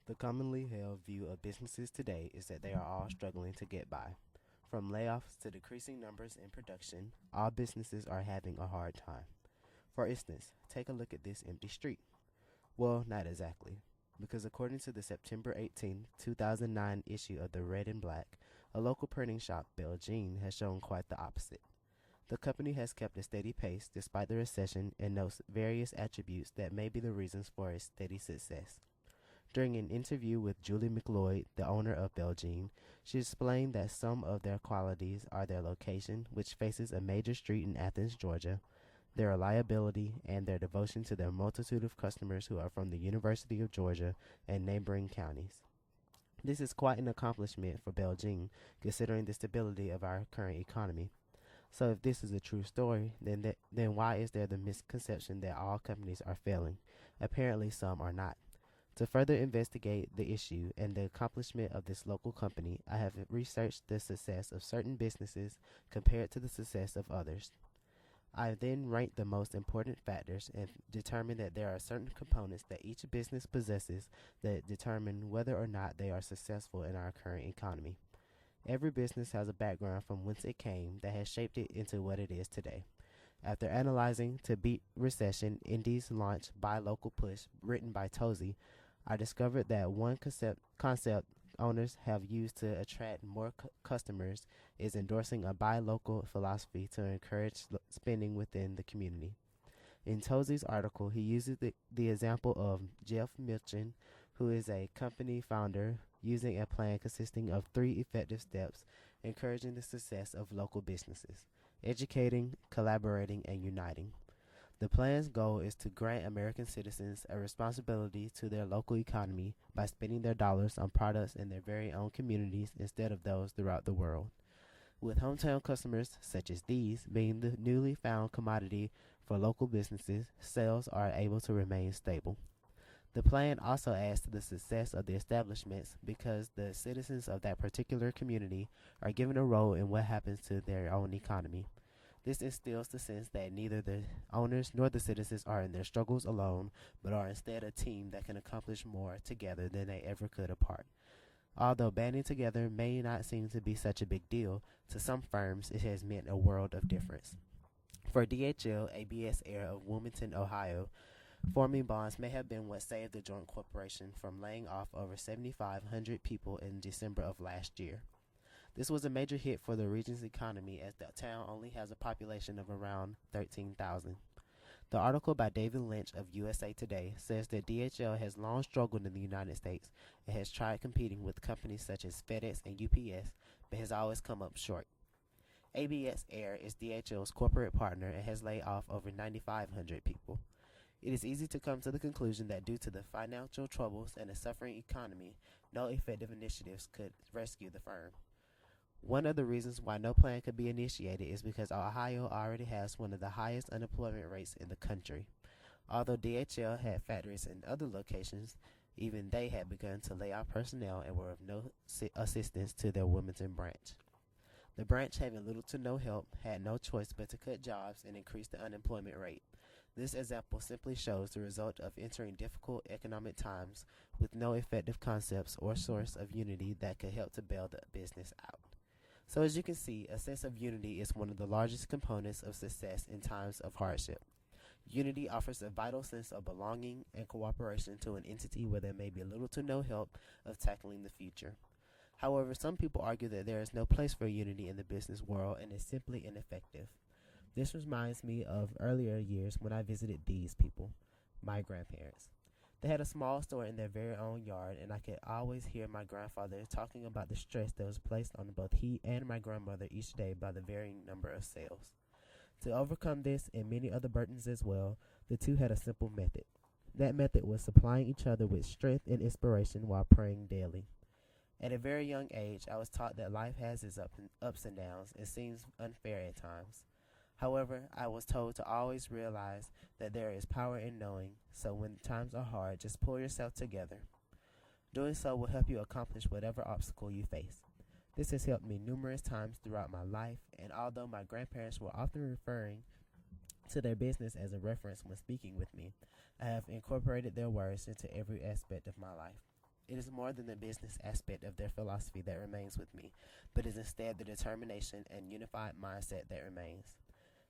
The commonly held view of businesses today is that they are all struggling to get by. From layoffs to decreasing numbers in production, all businesses are having a hard time. For instance, take a look at this empty street. Well, not exactly, because according to the September 18, 2009 issue of the Red and Black, a local printing shop, Belgian, has shown quite the opposite. The company has kept a steady pace despite the recession and notes various attributes that may be the reasons for its steady success. During an interview with Julie McLeod, the owner of Belgian, she explained that some of their qualities are their location, which faces a major street in Athens, Georgia, their reliability, and their devotion to their multitude of customers who are from the University of Georgia and neighboring counties. This is quite an accomplishment for Belgian, considering the stability of our current economy. So, if this is a true story, then why is there the misconception that all companies are failing? Apparently, some are not. To further investigate the issue and the accomplishment of this local company, I have researched the success of certain businesses compared to the success of others. I then ranked the most important factors and determined that there are certain components that each business possesses that determine whether or not they are successful in our current economy. Every business has a background from whence it came that has shaped it into what it is today. After analyzing To Beat Recession, Indy's launch Buy Local Push, written by Tozy, I discovered that one concept owners have used to attract more customers is endorsing a buy local philosophy to encourage spending within the community. In Tozy's article, he uses the example of Jeff Milton, who is a company founder, using a plan consisting of three effective steps encouraging the success of local businesses: educating, collaborating, and uniting. The plan's goal is to grant American citizens a responsibility to their local economy by spending their dollars on products in their very own communities instead of those throughout the world. With hometown customers such as these being the newly found commodity for local businesses, sales are able to remain stable. The plan also adds to the success of the establishments because the citizens of that particular community are given a role in what happens to their own economy. This instills the sense that neither the owners nor the citizens are in their struggles alone, but are instead a team that can accomplish more together than they ever could apart. Although banding together may not seem to be such a big deal, to some firms it has meant a world of difference. For DHL, ABS Air of Wilmington, Ohio, forming bonds may have been what saved the joint corporation from laying off over 7,500 people in December of last year. This was a major hit for the region's economy as the town only has a population of around 13,000. The article by David Lynch of USA Today says that DHL has long struggled in the United States and has tried competing with companies such as FedEx and UPS, but has always come up short. ABS Air is DHL's corporate partner and has laid off over 9,500 people. It is easy to come to the conclusion that due to the financial troubles and a suffering economy, no effective initiatives could rescue the firm. One of the reasons why no plan could be initiated is because Ohio already has one of the highest unemployment rates in the country. Although DHL had factories in other locations, even they had begun to lay off personnel and were of no assistance to their Wilmington branch. The branch, having little to no help, had no choice but to cut jobs and increase the unemployment rate. This example simply shows the result of entering difficult economic times with no effective concepts or source of unity that could help to bail the business out. So as you can see, a sense of unity is one of the largest components of success in times of hardship. Unity offers a vital sense of belonging and cooperation to an entity where there may be little to no help of tackling the future. However, some people argue that there is no place for unity in the business world and is simply ineffective. This reminds me of earlier years when I visited these people, my grandparents. They had a small store in their very own yard, and I could always hear my grandfather talking about the stress that was placed on both he and my grandmother each day by the varying number of sales. To overcome this and many other burdens as well, the two had a simple method. That method was supplying each other with strength and inspiration while praying daily. At a very young age, I was taught that life has its ups and downs and seems unfair at times. However, I was told to always realize that there is power in knowing, so when times are hard, just pull yourself together. Doing so will help you accomplish whatever obstacle you face. This has helped me numerous times throughout my life, and although my grandparents were often referring to their business as a reference when speaking with me, I have incorporated their words into every aspect of my life. It is more than the business aspect of their philosophy that remains with me, but is instead the determination and unified mindset that remains.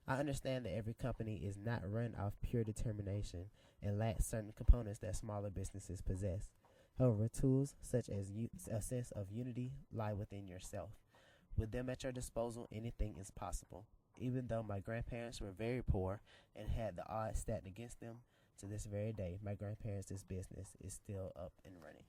I understand that every company is not run off pure determination and lacks certain components that smaller businesses possess. However, tools such as a sense of unity lie within yourself. With them at your disposal, anything is possible. Even though my grandparents were very poor and had the odds stacked against them, to this very day, my grandparents' business is still up and running.